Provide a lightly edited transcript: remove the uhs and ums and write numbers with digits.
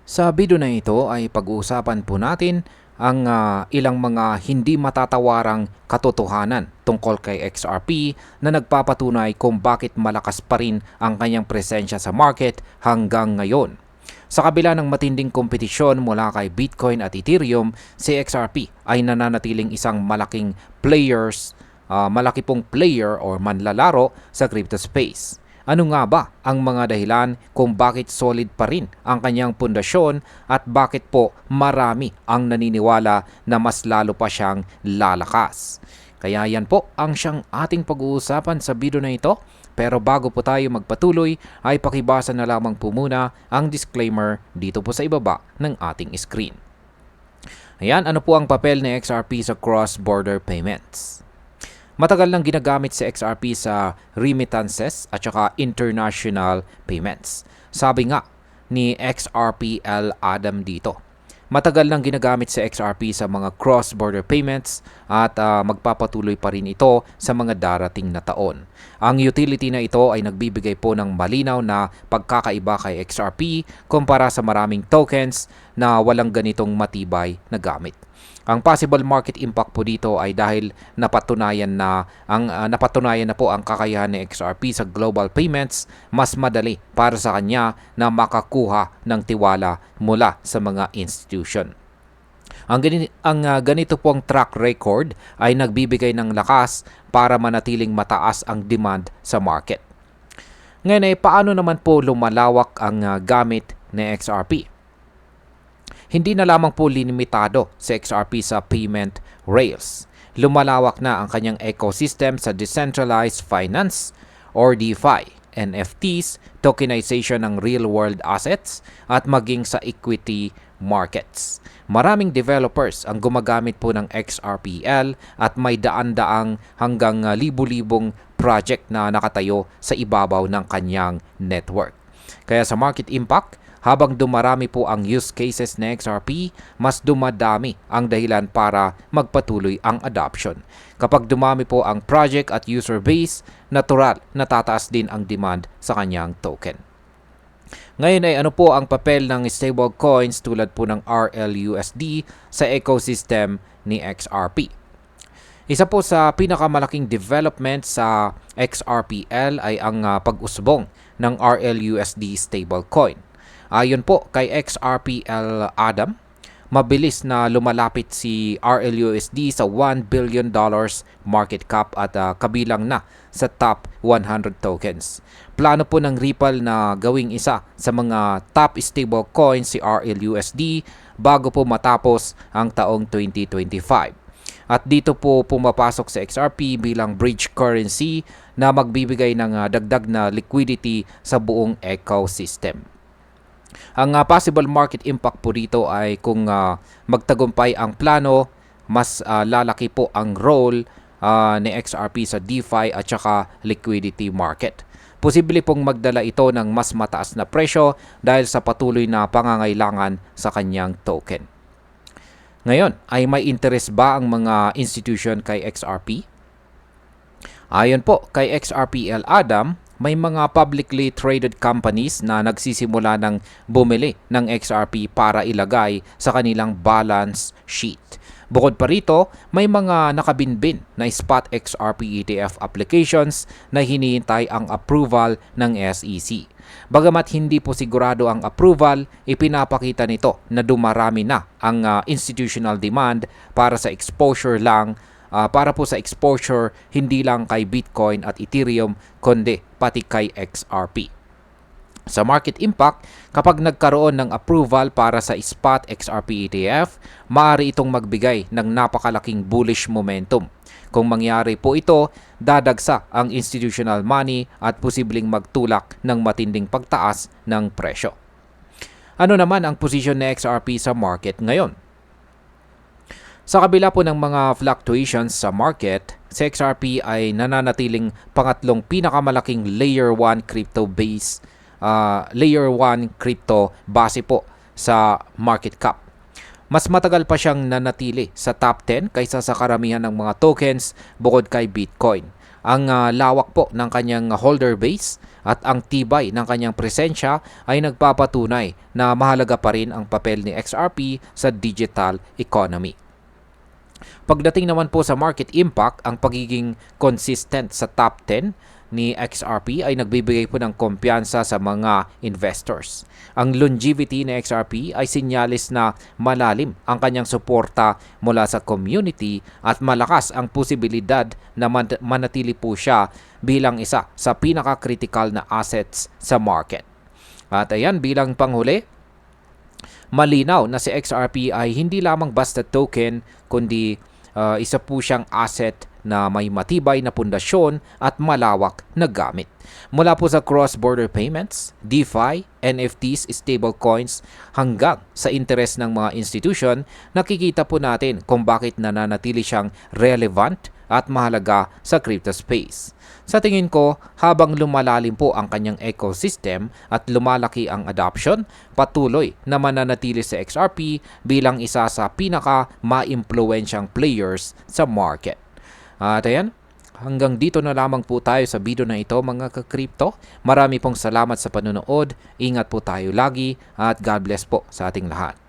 Sa video na ito ay pag-uusapan po natin ang ilang mga hindi matatawarang katotohanan tungkol kay XRP na nagpapatunay kung bakit malakas pa rin ang kanyang presensya sa market hanggang ngayon. Sa kabila ng matinding kompetisyon mula kay Bitcoin at Ethereum, si XRP ay nananatiling isang malaki pong player or manlalaro sa crypto space. Ano nga ba ang mga dahilan kung bakit solid pa rin ang kanyang pundasyon at bakit po marami ang naniniwala na mas lalo pa siyang lalakas? Kaya yan po ang siyang ating pag-uusapan sa video na ito. Pero bago po tayo magpatuloy ay pakibasa na lamang po muna ang disclaimer dito po sa ibaba ng ating screen. Ayan, ano po ang papel ni XRP sa cross-border payments? Matagal nang ginagamit si XRP sa remittances at saka international payments. Sabi nga ni XRPL Adam dito, matagal nang ginagamit si XRP sa mga cross-border payments at magpapatuloy pa rin ito sa mga darating na taon. Ang utility na ito ay nagbibigay po ng malinaw na pagkakaiba kay XRP kumpara sa maraming tokens na walang ganitong matibay na gamit. Ang possible market impact po dito ay dahil napatunayan na po ang kakayahan ni XRP sa global payments, mas madali para sa kanya na makakuha ng tiwala mula sa mga institution. Ang ganito pong track record ay nagbibigay ng lakas para manatiling mataas ang demand sa market. Ngayon ay paano naman po lumalawak ang gamit ni XRP? Hindi na lamang po limitado si XRP sa payment rails. Lumalawak na ang kanyang ecosystem sa decentralized finance or DeFi, NFTs, tokenization ng real-world assets, at maging sa equity markets. Maraming developers ang gumagamit po ng XRPL at may daan-daang hanggang libu-libong project na nakatayo sa ibabaw ng kanyang network. Kaya sa market impact, habang dumarami po ang use cases ng XRP, mas dumadami ang dahilan para magpatuloy ang adoption. Kapag dumami po ang project at user base, natural na tataas din ang demand sa kanyang token. Ngayon ay ano po ang papel ng stable coins tulad po ng RLUSD sa ecosystem ni XRP? Isa po sa pinakamalaking development sa XRPL ay ang pag-usbong ng RLUSD stablecoin. Ayon po kay XRPL Adam, mabilis na lumalapit si RLUSD sa $1 billion market cap at kabilang na sa top 100 tokens. Plano po ng Ripple na gawing isa sa mga top stable coins si RLUSD bago po matapos ang taong 2025. At dito po pumapasok sa XRP bilang bridge currency na magbibigay ng dagdag na liquidity sa buong ecosystem. Ang possible market impact po dito ay kung magtagumpay ang plano, mas lalaki po ang role ni XRP sa DeFi at saka liquidity market. Posible pong magdala ito ng mas mataas na presyo dahil sa patuloy na pangangailangan sa kanyang token. Ngayon, ay may interest ba ang mga institution kay XRP? Ayon po kay XRPL Adam, may mga publicly traded companies na nagsisimula ng bumili ng XRP para ilagay sa kanilang balance sheet. Bukod pa rito, may mga nakabinbin na spot XRP ETF applications na hinihintay ang approval ng SEC. Bagamat hindi po sigurado ang approval, ipinapakita nito na dumarami na ang institutional demand para sa exposure hindi lang kay Bitcoin at Ethereum kundi pati kay XRP. Sa market impact, kapag nagkaroon ng approval para sa spot XRP ETF, maaari itong magbigay ng napakalaking bullish momentum. Kung mangyari po ito, dadagsa ang institutional money at posibleng magtulak ng matinding pagtaas ng presyo. Ano naman ang posisyon ng XRP sa market ngayon? Sa kabila po ng mga fluctuations sa market, si XRP ay nananatiling pangatlong pinakamalaking layer 1 crypto base po sa market cap. Mas matagal pa siyang nanatili sa top 10 kaysa sa karamihan ng mga tokens bukod kay Bitcoin. Ang lawak po ng kanyang holder base at ang tibay ng kanyang presensya ay nagpapatunay na mahalaga pa rin ang papel ni XRP sa digital economy. Pagdating naman po sa market impact, ang pagiging consistent sa top 10 ni XRP ay nagbibigay po ng kumpiyansa sa mga investors. Ang longevity ni XRP ay sinyalis na malalim ang kanyang suporta mula sa community at malakas ang posibilidad na manatili po siya bilang isa sa pinaka-critical na assets sa market. At ayan, bilang panghuli, malinaw na si XRP ay hindi lamang basta token kundi isa po siyang asset na may matibay na pundasyon at malawak na gamit. Mula po sa cross-border payments, DeFi, NFTs, stablecoins, hanggang sa interes ng mga institution, nakikita po natin kung bakit nananatili siyang relevant at mahalaga sa crypto space. Sa tingin ko, habang lumalalim po ang kanyang ecosystem at lumalaki ang adoption, patuloy na mananatili sa XRP bilang isa sa pinaka-ma-impluensyang players sa market. At ayan, hanggang dito na lamang po tayo sa video na ito mga ka-crypto. Marami pong salamat sa panonood, ingat po tayo lagi at God bless po sa ating lahat.